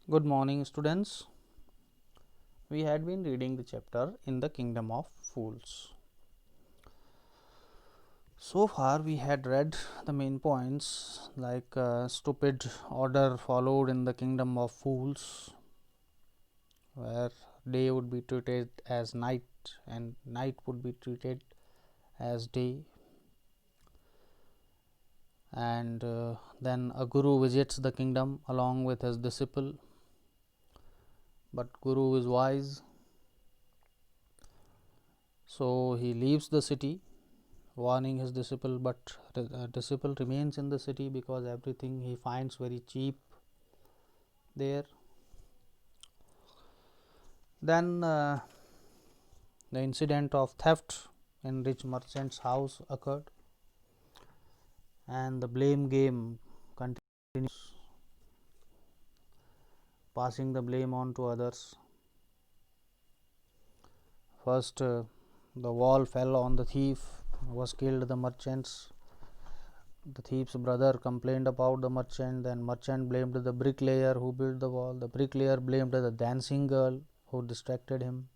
Good morning, students. We had been reading the chapter in the Kingdom of Fools. So far, we had read the main points like stupid order followed in the Kingdom of Fools, where day would be treated as night and night would be treated as day. And then a guru visits the kingdom along with his disciple, but Guru is wise, so he leaves the city warning his disciple, but disciple remains in the city because everything he finds very cheap there. Then the incident of theft in rich merchant's house occurred, and the blame game continues, passing the blame on to others. First, the wall fell on the thief, was killed. The thief's brother complained about the merchant, then merchant blamed the bricklayer who built the wall. The bricklayer blamed the dancing girl who distracted him,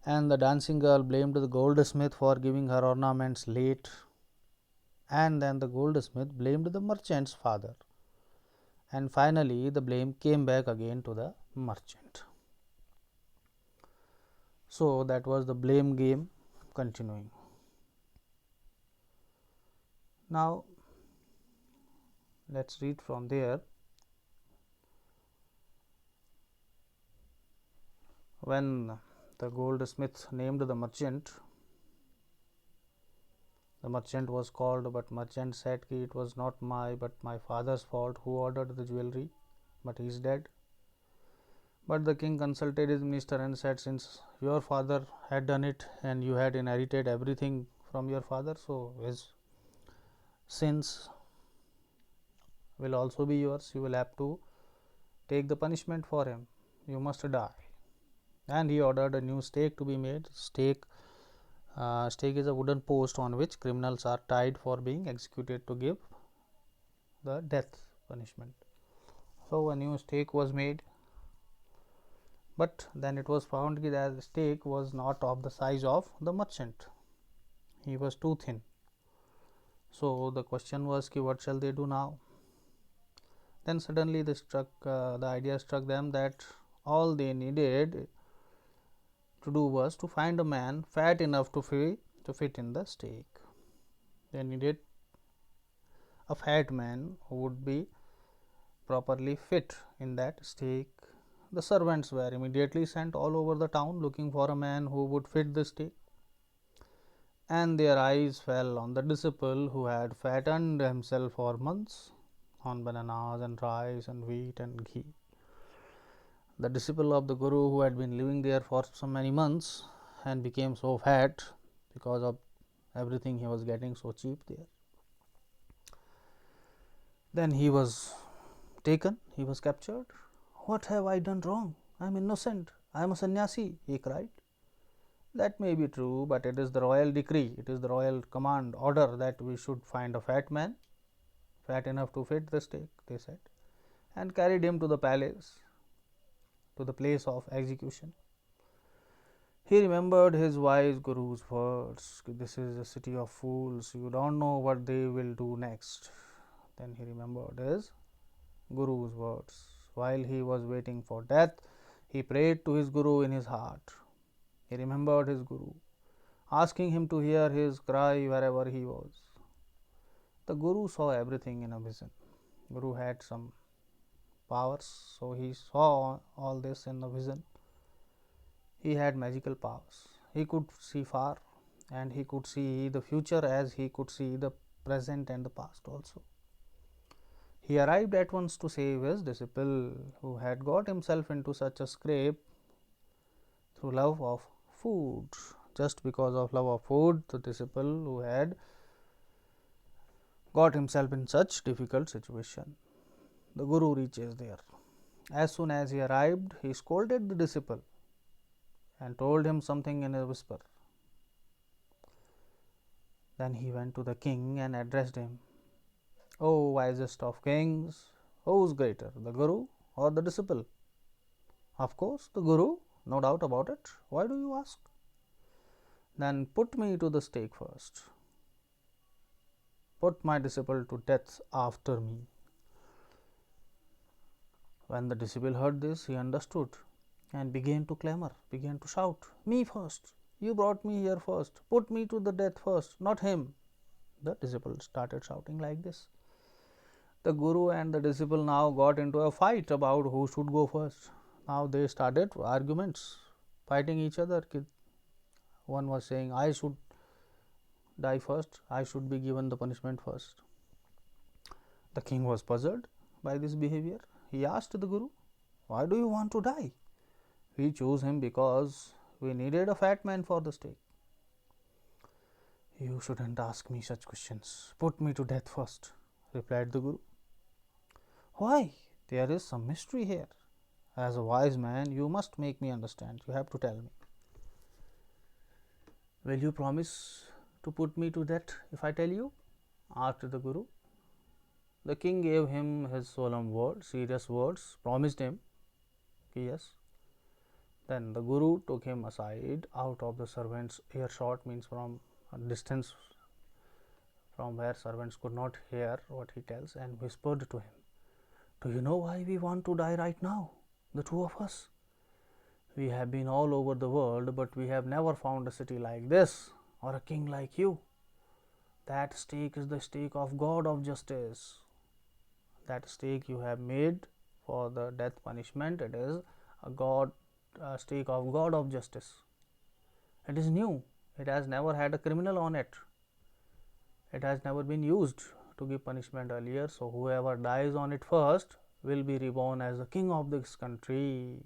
and the dancing girl blamed the goldsmith for giving her ornaments late, and then the goldsmith blamed the merchant's father, and finally the blame came back again to the merchant. So that was the blame game continuing. Now let's read from there. When the goldsmith named the merchant was called, but merchant said ki it was not my father's fault who ordered the jewelry, but he is dead. But the king consulted his minister and said, since your father had done it and you had inherited everything from your father, so his sins will also be yours. You will have to take the punishment for him. You must die. And he ordered a new stake to be made. Stake is a wooden post on which criminals are tied for being executed to give the death punishment. So a new stake was made, but then it was found that the stake was not of the size of the merchant. He was too thin. So the question was ki what shall they do now? Then suddenly the idea struck them that all they needed to do was to find a man fat enough to fit in the stake. They needed a fat man who would be properly fit in that stake. The servants were immediately sent all over the town looking for a man who would fit the stake, and their eyes fell on the disciple who had fattened himself for months on bananas and rice and wheat and ghee. The disciple of the Guru who had been living there for so many months and became so fat because of everything he was getting so cheap there. Then he was taken, he was captured. What have I done wrong? I am innocent. I am a sannyasi, he cried. That may be true, but it is the royal decree, it is the royal command order that we should find a fat man, fat enough to fit the stake, they said, and carried him to the palace, to the place of execution. He remembered his wise Guru's words, this is a city of fools, you don't know what they will do next. Then he remembered his Guru's words. While he was waiting for death, he prayed to his Guru in his heart. He remembered his Guru, asking him to hear his cry wherever he was. The Guru saw everything in a vision. Guru had some powers, so he saw all this in a vision. He had magical powers. He could see far, and he could see the future as he could see the present and the past also. He arrived at once to save his disciple who had got himself into such a scrape through love of food. Just because of love of food, the disciple who had got himself in such difficult situation. The Guru reaches there. As soon as he arrived, he scolded the disciple and told him something in a whisper. Then he went to the king and addressed him. O wisest of kings, who is greater, the Guru or the disciple? Of course, the Guru, no doubt about it. Why do you ask? Then put me to the stake first. Put my disciple to death after me. When the disciple heard this, he understood and began to clamor, began to shout, Me first! You brought me here first. Put me to the death first, not him. The disciple started shouting like this. The Guru and the disciple now got into a fight about who should go first. Now they started arguments, fighting each other. One was saying, I should die first, I should be given the punishment first. The king was puzzled by this behavior. He asked the Guru, Why do you want to die? We chose him because we needed a fat man for the stake. You shouldn't ask me such questions. Put me to death first, replied the Guru. Why? There is some mystery here. As a wise man, you must make me understand. You have to tell me. Will you promise to put me to death if I tell you? Asked the Guru. The king gave him his solemn word, serious words, promised him. Yes. Then the Guru took him aside out of the servants' earshot, means from a distance from where servants could not hear what he tells, and whispered to him, Do you know why we want to die right now, the two of us? We have been all over the world, but we have never found a city like this or a king like you. That stake is the stake of God of justice. That stake you have made for the death punishment, it is a stake of God of justice. It is new. It has never had a criminal on it. It has never been used to give punishment earlier. So, whoever dies on it first will be reborn as the king of this country,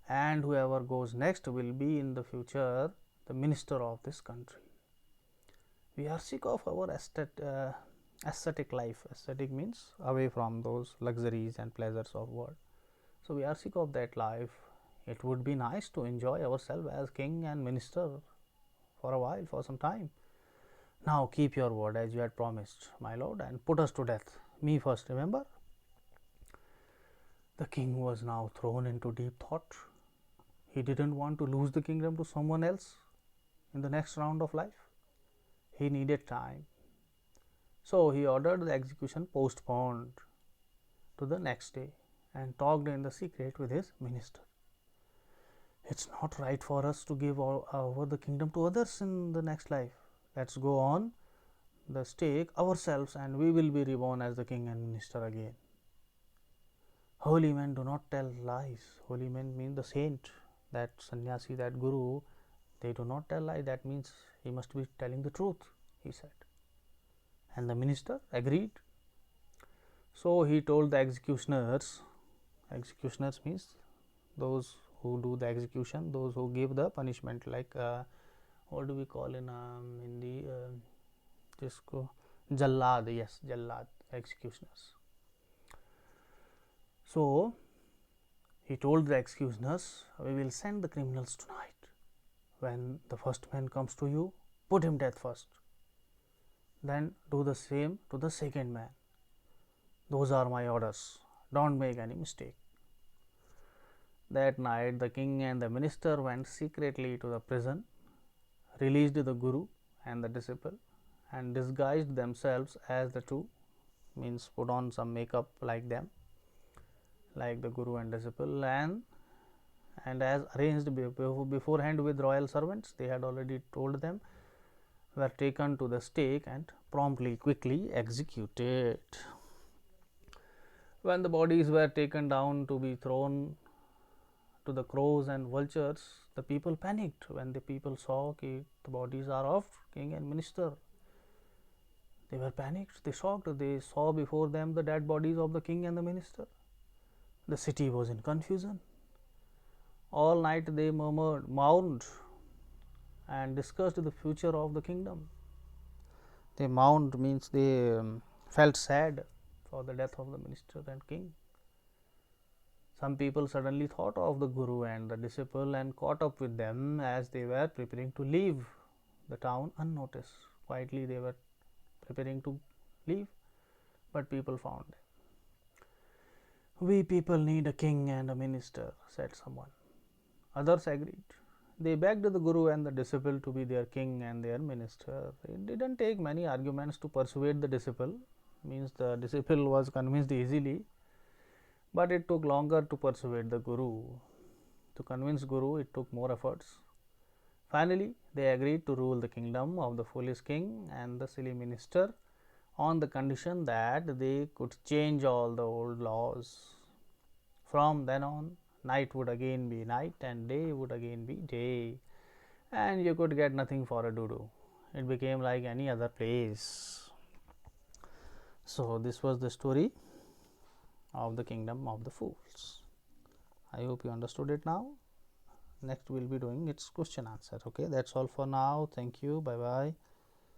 and whoever goes next will be in the future the minister of this country. We are sick of our ascetic life. Ascetic means away from those luxuries and pleasures of world. So, we are sick of that life. It would be nice to enjoy ourselves as king and minister for a while, for some time. Now, keep your word as you had promised, my lord, and put us to death. Me first, remember? The king was now thrown into deep thought. He didn't want to lose the kingdom to someone else in the next round of life. He needed time. So, he ordered the execution postponed to the next day and talked in the secret with his minister. It's not right for us to give over the kingdom to others in the next life. Let's go on the stake ourselves, and we will be reborn as the king and minister again. Holy men do not tell lies. Holy men mean the saint, that sannyasi, that guru. They do not tell lies. That means he must be telling the truth, he said. And the minister agreed. So, he told the executioners means those who do the execution, those who give the punishment, like what do we call in Hindi, jisko jallad, yes, jallad, executioners. So, he told the executioners, we will send the criminals tonight. When the first man comes to you, put him death first. Then do the same to the second man. Those are my orders. Don't make any mistake. That night, the king and the minister went secretly to the prison, released the Guru and the disciple, and disguised themselves as the two, means put on some makeup like them, like the Guru and disciple, and as arranged beforehand with royal servants, they had already told them, were taken to the stake and promptly, quickly executed. When the bodies were taken down to be thrown to the crows and vultures, the people panicked when the people saw the bodies are of king and minister. They were panicked, they shocked, they saw before them the dead bodies of the king and the minister. The city was in confusion. All night they murmured, mourned, and discussed the future of the kingdom. They mourned means they felt sad for the death of the minister and king. Some people suddenly thought of the Guru and the disciple and caught up with them as they were preparing to leave the town unnoticed. Quietly they were preparing to leave, but people found them. We people need a king and a minister, said someone. Others agreed. They begged the Guru and the disciple to be their king and their minister. It didn't take many arguments to persuade the disciple, means the disciple was convinced easily, but it took longer to persuade the Guru. To convince Guru, it took more efforts. Finally, they agreed to rule the kingdom of the foolish king and the silly minister on the condition that they could change all the old laws. From then on, night would again be night and day would again be day, and you could get nothing for a dodo. It became like any other place. So, this was the story of the kingdom of the fools. I hope you understood it now. Next, we'll be doing its question answer. Okay, that's all for now. Thank you. Bye bye.